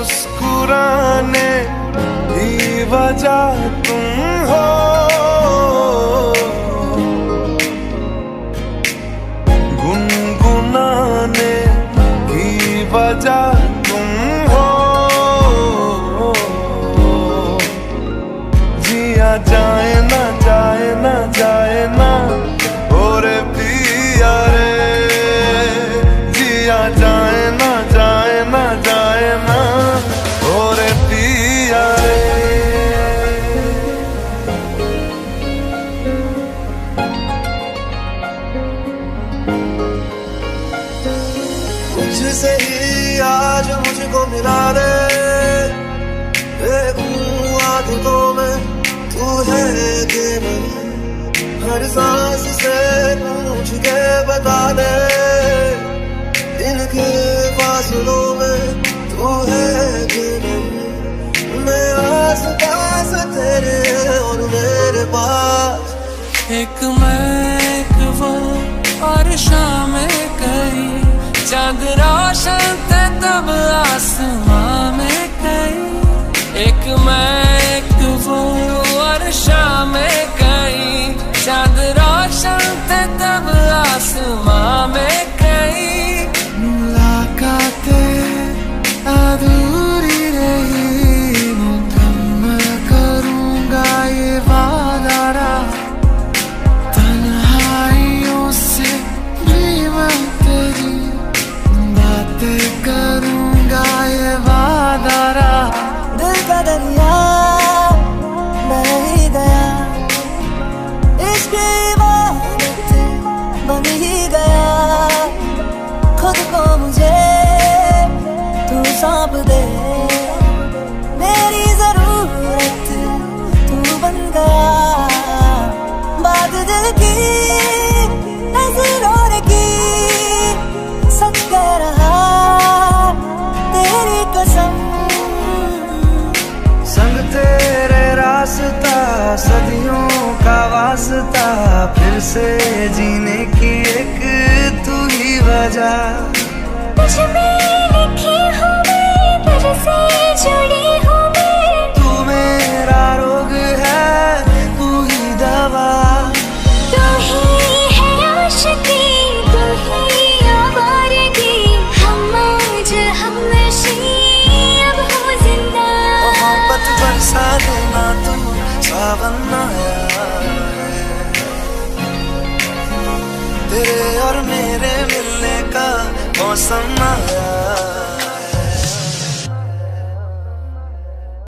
मुस्कुराने की वजह तुम हो, गुनगुनाने की वजह तुम हो। जिया जाए ना जाए ना जाए ना और पिया रे, जिया जाए ना जाए ना जाए ना और पिया रे। तुझसे ही आज मुझको मिला दे, देखूं आंखों में तू है कि नहीं, हर सांस से पूछ के बता दे, दिल के फासलों में तू है कि नहीं। मैं आस पास तेरे और मेरे पास, एक मैं एक वो और शाम कई, चांद रोशन थे तब आसमां में कई। एक मैं एक वो और शाम कई, चांद रोशन थे तब आसमां में कई। मुलाकातें अधूरी रही, मुकम्मल करूंगा ये वादा, तन्हाइयों से भी मैं तेरी बातें करूंगा ये वादा। दिल का दरिया बह ही गया, इश्क इबादत बन ही गया, खुद को मुझे तू सौंप दे, मेरी जरूरत तू बन गया। बात दिल की नजरों की सच कह रहा, तेरी कसम। संग तेरे रास्ता सदियों का वास्ता, फिर से जीने की एक तू ही वजह। तुझ में लिखी हूँ मैं, तुझसे जुड़ी हूँ मैं, तू मेरा रोग है तू ही दवा, तू ही है आशिकी, तू ही आवारगी, हम आज हमनशी अब हो जिंदा। मोहब्बत बरसा देना तू सावन आया है, तेरे और मेरे मिलने का मौसम आया।